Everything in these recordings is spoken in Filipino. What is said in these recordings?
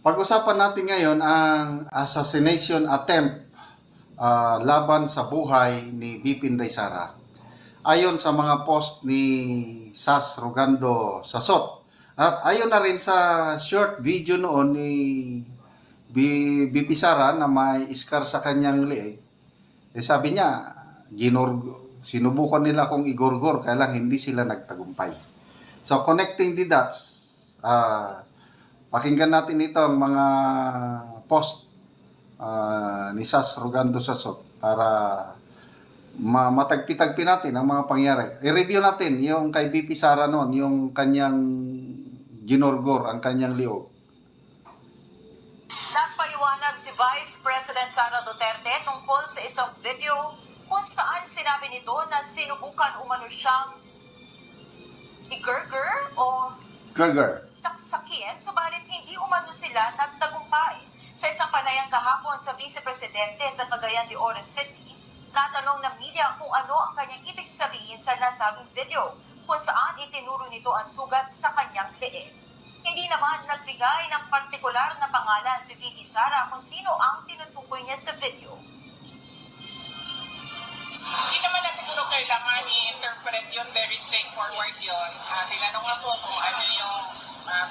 Pag-usapan natin ngayon ang assassination attempt laban sa buhay ni BP Inday Sara. Ayon sa mga post ni Sas Rogando Sasot at ayon na rin sa short video noon ni BP Sara na may iskar sa kanyang liig, sabi niya, sinubukan nila kung igorgor kaya lang hindi sila nagtagumpay. So connecting the dots, pakinggan natin ito ang mga post ni Sas Rogando Sasot para matagpi-tagpi natin ang mga pangyari. I-review natin yung kay BP Sara noon, yung kanyang ginorgor, ang kanyang liog. Nagpaliwanag si Vice President Sara Duterte tungkol sa isang video kung saan sinabi nito na sinubukan umano siyang i-gurger o saksakin, subalit hindi umano sila nagtagumpay. Sa isang panayang kahapon sa Vice Presidente sa Cagayan de Oro City, natanong ng media kung ano ang kanyang ibig sabihin sa nasabing video, kung saan itinuro nito ang sugat sa kanyang leeg. Hindi naman nagbigay ng partikular na pangalan si BP Sara kung sino ang tinutukoy niya sa video. Hindi naman na siguro kailangan i-interpret yun, very straightforward yun. Tinanong ako kung ano yung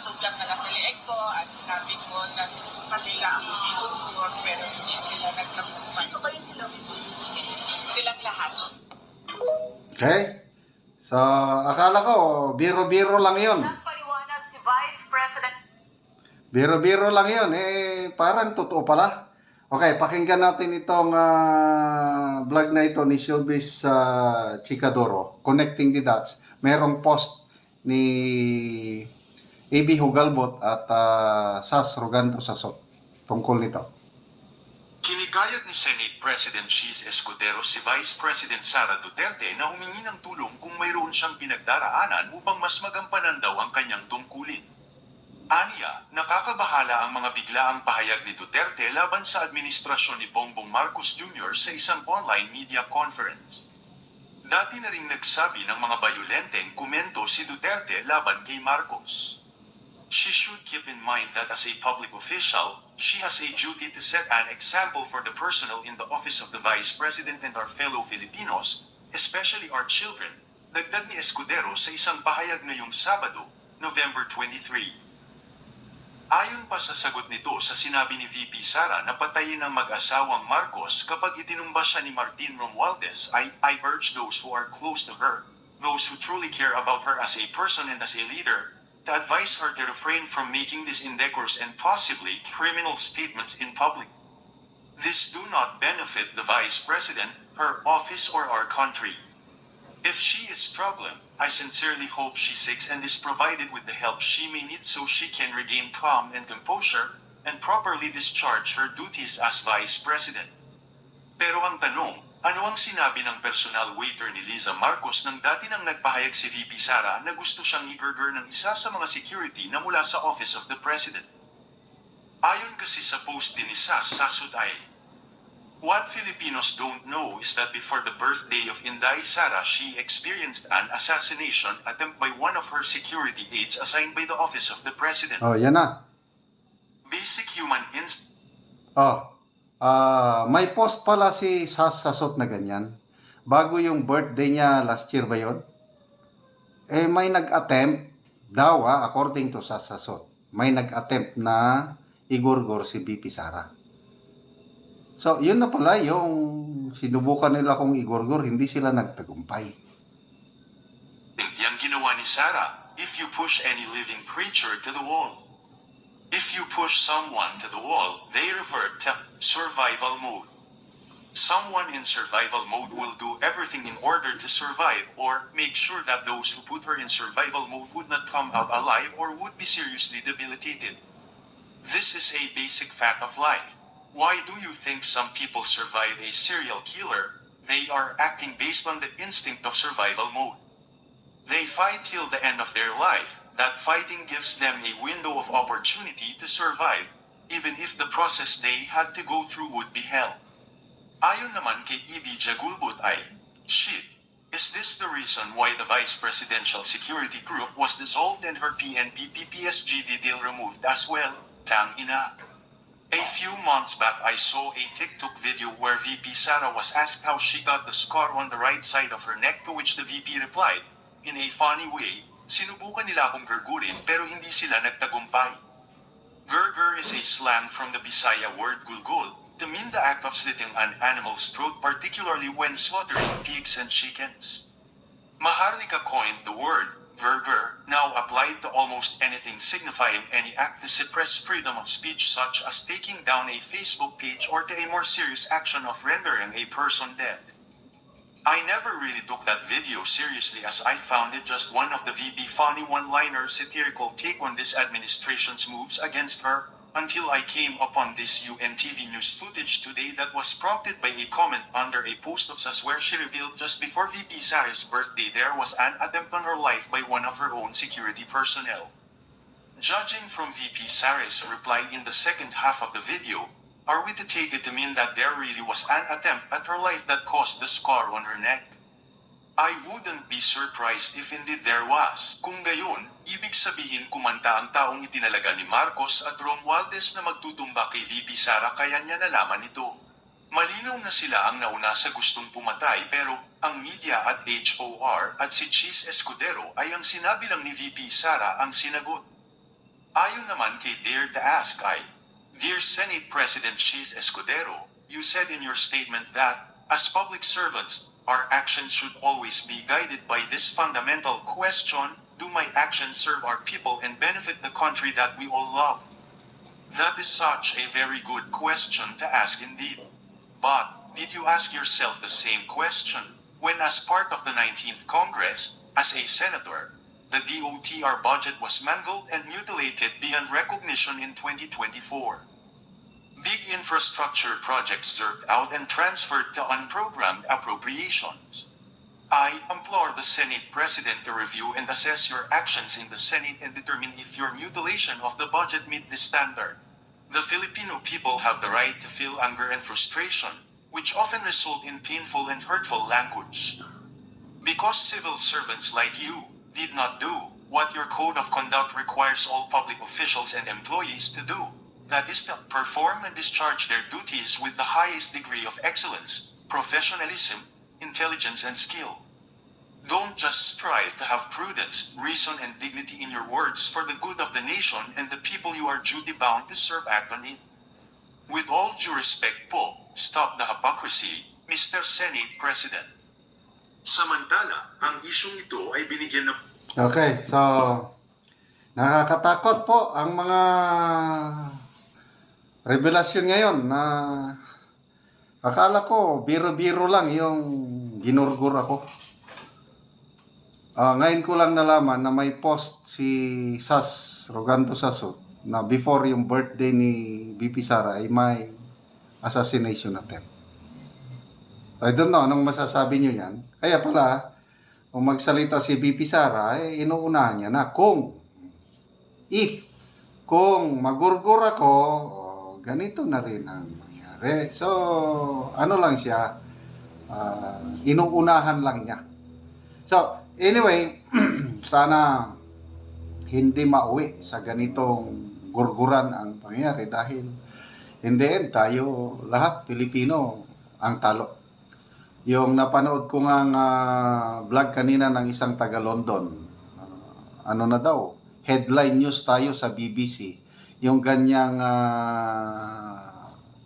sugat na nasa leeg ko at sinabi ko na sinubukan nila ako i-gurgor pero hindi sila nagtagumpay. Sino ba yung sila? Silang lahat. Okay? So, akala ko, biro-biro lang yun. Nagpaliwanag si Vice President. Biro-biro lang yun. Parang totoo pala. Okay, pakinggan natin itong vlog na ito ni Showbiz Chikadoro, Connecting the Dots. Merong post ni AB Hugalbot at Sas Rogando Sasot tungkol nito. Kinikayat ni Senate President Cheese Escudero si Vice President Sara Duterte na humingi ng tulong kung mayroon siyang pinagdaraanan upang mas magampanan daw ang kanyang tungkulin. Aniya, nakakabahala ang mga biglaang pahayag ni Duterte laban sa administrasyon ni Bongbong Marcos Jr. sa isang online media conference. Dati na ring nagsabi ng mga bayolenteng komento si Duterte laban kay Marcos. She should keep in mind that as a public official, she has a duty to set an example for the personnel in the office of the Vice President and our fellow Filipinos, especially our children, dagdag ni Escudero sa isang pahayag ngayong Sabado, November 23. Ayon pa sa sagot nito sa sinabi ni VP Sara na patayin ng mag-asawang Marcos kapag itinumba siya ni Martin Romualdez, I urge those who are close to her, those who truly care about her as a person and as a leader, to advise her to refrain from making these indecorous and possibly criminal statements in public. This do not benefit the Vice President, her office or our country. If she is struggling, I sincerely hope she seeks and is provided with the help she may need so she can regain calm and composure and properly discharge her duties as Vice President. Pero ang tanong, ano ang sinabi ng personal waiter ni Liza Marcos nang dati nang nagpahayag si VP Sara na gusto siyang i-gurger ng isa sa mga security na mula sa Office of the President? Ayon kasi sa post din ni Sas Sasot ay, what Filipinos don't know is that before the birthday of Inday Sara, she experienced an assassination attempt by one of her security aides assigned by the Office of the President. Oh, yan na. Basic human instinct. May post pala si Sas Sasot na ganyan. Bago yung birthday niya last year ba yun? May nag-attempt daw, according to Sas Sasot, may nag-attempt na igorgor si BP Sara. So, yun na pala yung sinubukan nila kung igorgor, hindi sila nagtagumpay. Yang ginawa ni Sara, if you push any living creature to the wall. If you push someone to the wall, they revert to survival mode. Someone in survival mode will do everything in order to survive or make sure that those who put her in survival mode would not come out alive or would be seriously debilitated. This is a basic fact of life. Why do you think some people survive a serial killer? They are acting based on the instinct of survival mode. They fight till the end of their life. That fighting gives them a window of opportunity to survive, even if the process they had to go through would be hell. Ayon naman kay E.B. Jagulbut ay, shit, is this the reason why the Vice Presidential Security Group was dissolved and her PNP-PPSG detail removed as well? Tang ina. A few months back, I saw a TikTok video where VP Sara was asked how she got the scar on the right side of her neck, to which the VP replied, in a funny way, sinubukan nila akong gurgurin pero hindi sila nagtagumpay. Gurgur is a slang from the Bisaya word gulgul, to mean the act of slitting an animal's throat, particularly when slaughtering pigs and chickens. Maharlika coined the word gurgur, now applied to almost anything signifying any act to suppress freedom of speech, such as taking down a Facebook page, or to a more serious action of rendering a person dead. I never really took that video seriously, as I found it just one of the VP funny one-liner satirical take on this administration's moves against her, until I came upon this UNTV news footage today that was prompted by a comment under a post of Sas, where she revealed just before VP Sara's birthday there was an attempt on her life by one of her own security personnel. Judging from VP Sara's reply in the second half of the video, are we to take it to mean that there really was an attempt at her life that caused the scar on her neck? I wouldn't be surprised if indeed there was. Kung gayon, ibig sabihin kumanta ang taong itinalaga ni Marcos at Romualdez na magtutumba kay VP Sara, kaya niya nalaman ito. Malinaw na sila ang nauna sa gustong pumatay, pero ang media at HOR at si Cheese Escudero ay ang sinabi lang ni VP Sara ang sinagot. Ayon naman kay Dare to Ask ay, Dear Senate President Cheese Escudero, you said in your statement that, as public servants, our actions should always be guided by this fundamental question: do my actions serve our people and benefit the country that we all love? That is such a very good question to ask indeed. But, did you ask yourself the same question when, as part of the 19th Congress, as a senator, the DOTR budget was mangled and mutilated beyond recognition in 2024? Big infrastructure projects zerked out and transferred to unprogrammed appropriations. I implore the Senate President to review and assess your actions in the Senate and determine if your mutilation of the budget meet this standard. The Filipino people have the right to feel anger and frustration, which often result in painful and hurtful language. Because civil servants like you did not do what your code of conduct requires all public officials and employees to do, that is to perform and discharge their duties with the highest degree of excellence, professionalism, intelligence, and skill. Don't just strive to have prudence, reason, and dignity in your words for the good of the nation and the people you are duty-bound to serve, act on it. With all due respect po, stop the hypocrisy, Mr. Senate President. Samantala, ang isyong ito ay binigyan ng... Okay, so nakakatakot po ang mga revelasyon ngayon na akala ko biro-biro lang yung ginurgur ako. Ngayon ko lang nalaman na may post si Sas Rogando Sasso na before yung birthday ni VP Sara ay may assassination attempt. I don't know anong masasabi nyo yan. Kaya pala, kung magsalita si VP Sara, inuunahan niya na kung magurgur ako, ganito na rin ang mangyari. So, ano lang siya, inuunahan lang niya. So, anyway, sana hindi mauwi sa ganitong gurguran ang pangyayari dahil in the end, tayo lahat, Pilipino, ang talo. Yung napanood ko nga vlog kanina ng isang taga-London, ano na daw, headline news tayo sa BBC, yung ganyang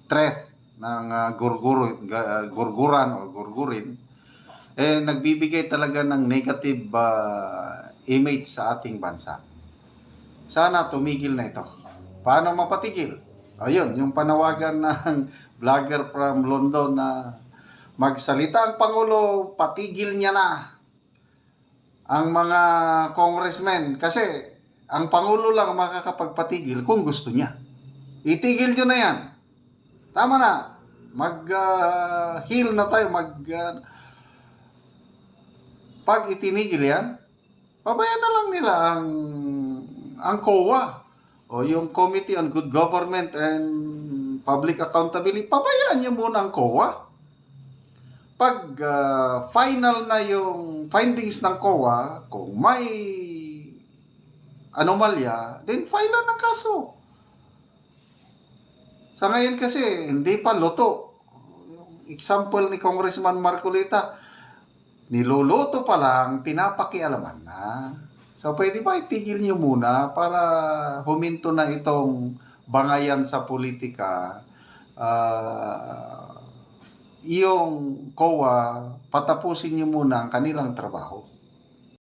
threat ng gurguran o gurgurin, nagbibigay talaga ng negative image sa ating bansa. Sana tumigil na ito. Paano mapatigil? Ayun, yung panawagan ng vlogger from London na magsalita ang Pangulo, patigil niya na ang mga congressmen. Kasi ang Pangulo lang makakapagpatigil kung gusto niya. Itigil nyo na yan. Tama na. Mag-heal na tayo. Pag itinigil yan, pabayaan na lang nila ang COA o yung Committee on Good Government and Public Accountability. Pabayaan niyo muna ang COA. Pag final na yung findings ng COA, kung may anomalya, then file na ng kaso. Sa ngayon kasi, hindi pa luto. Yung example ni Congressman Marcolita, niluluto pa lang, pinapakialaman na. So, pwede ba itigil nyo muna para huminto na itong bangayan sa politika? Yung COA, patapusin nyo muna ang kanilang trabaho.